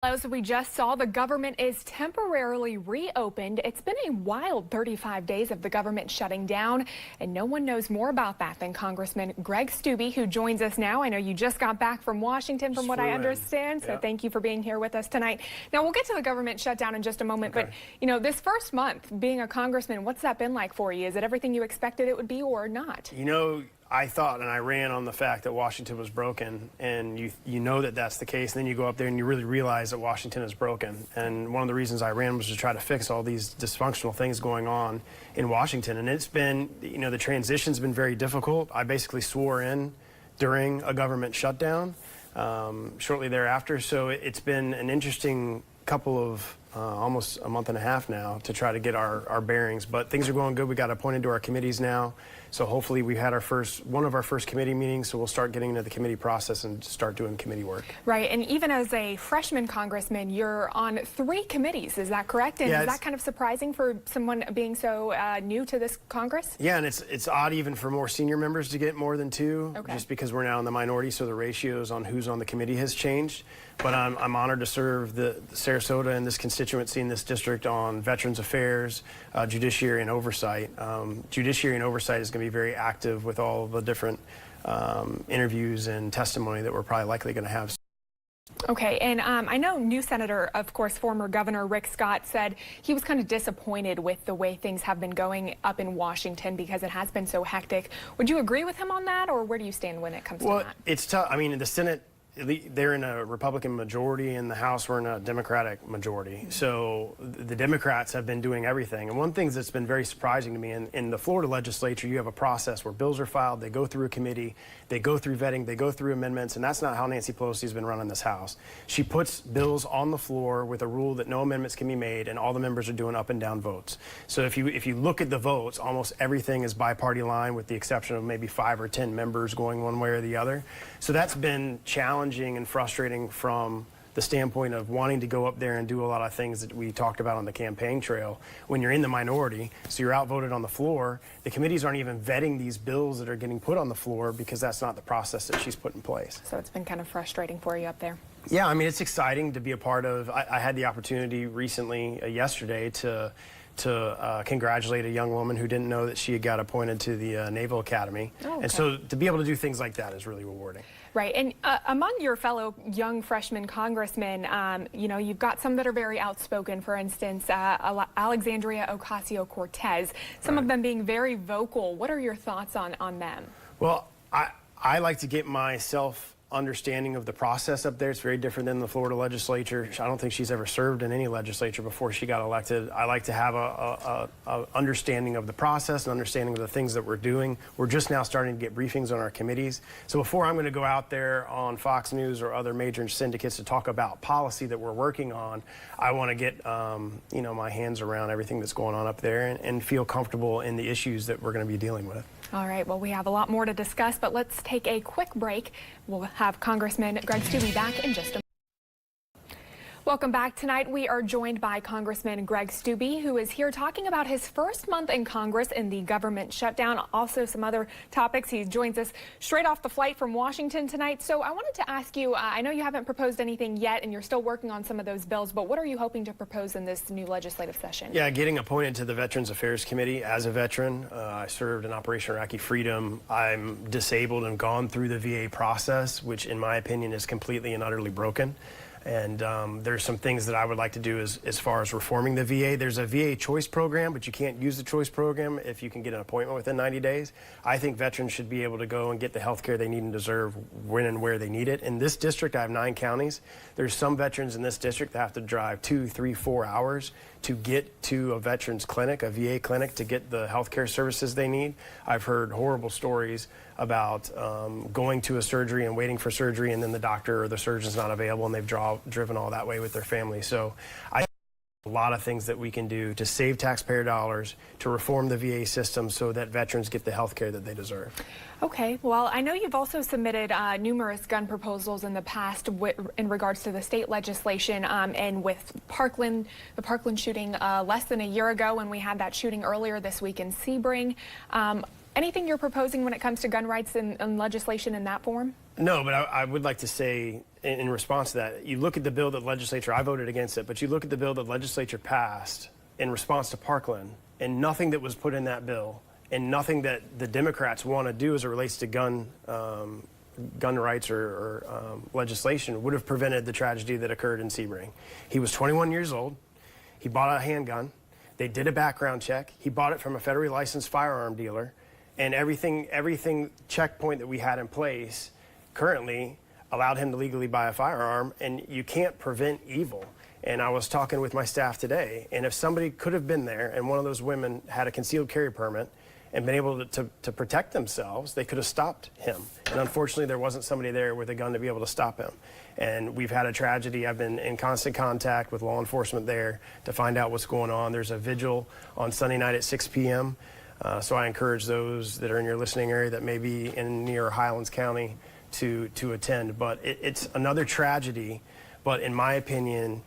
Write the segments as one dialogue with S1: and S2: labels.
S1: As we just saw, the government is temporarily reopened. It's been a wild 35 days of the government shutting down, and no one knows more about that than Congressman Greg Steube, who joins us now. I know you just got back from Washington, from what I understand, so thank you for being here with us tonight. Now, we'll get to the government shutdown in just a moment, but, you know, this first month being a congressman, what's that been like for you? Is it everything you expected it would be or not?
S2: You know, I thought and I ran on the fact that Washington was broken, and you know that that's the case. And then you go up there and you really realize that Washington is broken. And one of the reasons I ran was to try to fix all these dysfunctional things going on in Washington. And it's been, you know, the transition's been very difficult. I basically swore in during a government shutdown shortly thereafter. So it's been an interesting couple of almost a month and a half now to try to get our bearings, but things are going good. We got appointed to our committees now, so hopefully we had one of our first committee meetings, so we'll start getting into the committee process and start doing committee work. Right, and even as a freshman congressman, you're on 3 committees, is that correct? And is that kind of surprising for someone being so new to this Congress? Yeah, and it's odd even for more senior members to get more than 2, just because we're now in the minority, so the ratios on who's on the committee has changed. But I'm honored to serve the Sarasota and this constituency in this district on Veterans Affairs, Judiciary and Oversight. Judiciary and Oversight is going to be very active with all the different interviews and testimony that we're probably likely going to have. Okay, and I know new Senator, of course, former Governor Rick Scott said he was kind of disappointed with the way things have been going up in Washington because it has been so hectic. Would you agree with him on that, or where do you stand when it comes to that? Well, it's tough. I mean, in the Senate, they're in a Republican majority. In the House, we're in a Democratic majority. So the Democrats have been doing everything. And one thing that's been very surprising to me, in the Florida legislature, you have a process where bills are filed, they go through a committee, they go through vetting, they go through amendments, and that's not how Nancy Pelosi has been running this House. She puts bills on the floor with a rule that no amendments can be made, and all the members are doing up and down votes. So if you look at the votes, almost everything is by party line, with the exception of maybe 5 or 10 members going one way or the other. So that's been challenging and frustrating from the standpoint of wanting to go up there and do a lot of things that we talked about on the campaign trail. When you're in the minority, so you're outvoted on the floor, the committees aren't even vetting these bills that are getting put on the floor because that's not the process that she's put in place. So it's been kind of frustrating for you up there. Yeah, I mean, it's exciting to be a part of. I had the opportunity recently, yesterday, to congratulate a young woman who didn't know that she had got appointed to the Naval Academy. And so to be able to do things like that is really rewarding. Right, and among your fellow young freshman congressmen, you know, you've got some that are very outspoken. For instance, Alexandria Ocasio-Cortez, some of them being very vocal. What are your thoughts on them? Well, I like to get myself understanding of the process up there. It's very different than the Florida legislature. I don't think she's ever served in any legislature before she got elected. I like to have a understanding of the process and understanding of the things that we're doing. We're just now starting to get briefings on our committees. So before I'm going to go out there on Fox News or other major syndicates to talk about policy that we're working on, I want to get you know, my hands around everything that's going on up there and feel comfortable in the issues that we're going to be dealing with. All right, well, we have a lot more to discuss, but let's take a quick break. We'll have Congressman Greg Steube back in just a moment. Welcome back. Tonight we are joined by Congressman Greg Steube, who is here talking about his first month in Congress in the government shutdown, also some other topics. He joins us straight off the flight from Washington tonight. So I wanted to ask you, I know you haven't proposed anything yet and you're still working on some of those bills, but what are you hoping to propose in this new legislative session? Yeah, getting appointed to the Veterans Affairs Committee as a veteran. I served in Operation Iraqi Freedom. I'm disabled and gone through the VA process, which in my opinion is completely and utterly broken. And there's some things that I would like to do as far as reforming the VA. There's a VA choice program, but you can't use the choice program if you can get an appointment within 90 days. I think veterans should be able to go and get the health care they need and deserve when and where they need it. In this district, I have 9 counties. There's some veterans in this district that have to drive 2, 3, 4 hours to get to a veterans clinic, a VA clinic, to get the health care services they need. I've heard horrible stories about going to a surgery and waiting for surgery, and then the doctor or the surgeon's not available, and they've driven all that way with their family. So I a lot of things that we can do to save taxpayer dollars, to reform the VA system so that veterans get the health care that they deserve. Okay, well, I know you've also submitted numerous gun proposals in the past in regards to the state legislation, and with the Parkland shooting less than a year ago, and we had that shooting earlier this week in Sebring.
S1: Anything you're proposing when it comes to gun rights and legislation in that form?
S2: No, but I would like to say in response to that, you look at the bill that legislature, I voted against it, but you look at the bill that legislature passed in response to Parkland, and nothing that was put in that bill, and nothing that the Democrats want to do as it relates to gun rights or legislation would have prevented the tragedy that occurred in Sebring. He was 21 years old. He bought a handgun. They did a background check. He bought it from a federally licensed firearm dealer. And everything checkpoint that we had in place currently allowed him to legally buy a firearm, and you can't prevent evil. And I was talking with my staff today, and if somebody could have been there and one of those women had a concealed carry permit and been able to protect themselves, they could have stopped him. And unfortunately, there wasn't somebody there with a gun to be able to stop him. And we've had a tragedy. I've been in constant contact with law enforcement there to find out what's going on. There's a vigil on Sunday night at 6 p.m., so I encourage those that are in your listening area that may be in near Highlands County to attend. But it's another tragedy. But in my opinion,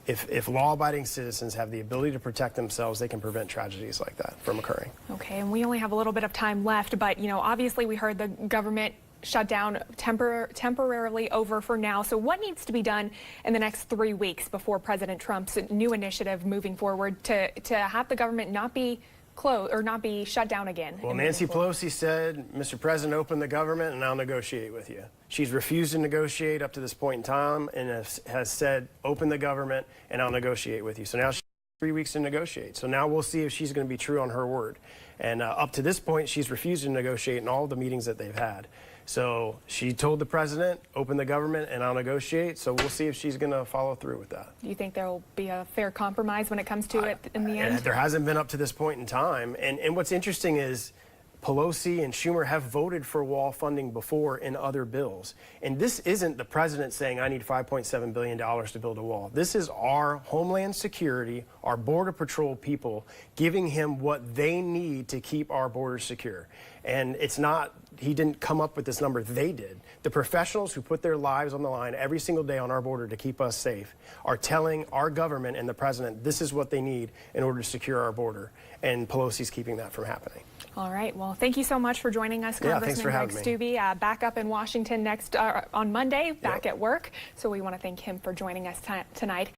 S2: if law-abiding citizens have the ability to protect themselves, they can prevent tragedies like that from occurring.
S1: Okay, and we only have a little bit of time left, but obviously we heard the government shutdown temporarily over for now. So what needs to be done in the next 3 weeks before President Trump's new initiative moving forward to have the government not be closed or not be shut down again?
S2: Well, Nancy Pelosi said, Mr. President, open the government and I'll negotiate with you. She's refused to negotiate up to this point in time and has said, open the government and I'll negotiate with you. So now she's 3 weeks to negotiate. So now we'll see if she's going to be true on her word. And up to this point, she's refused to negotiate in all the meetings that they've had. So she told the president, open the government and I'll negotiate. So we'll see if she's going to follow through with that.
S1: Do you think there will be a fair compromise when it comes to it in the end?
S2: There hasn't been up to this point in time. And what's interesting is Pelosi and Schumer have voted for wall funding before in other bills. And this isn't the president saying, I need $5.7 billion to build a wall. This is our Homeland Security, our Border Patrol people giving him what they need to keep our borders secure. And it's not, he didn't come up with this number, they did. The professionals who put their lives on the line every single day on our border to keep us safe are telling our government and the president this is what they need in order to secure our border. And Pelosi's keeping that from happening.
S1: All right. Well, thank you so much for joining us, Congressman Greg Steube. Back up in Washington next on Monday, back at work. So we want to thank him for joining us tonight.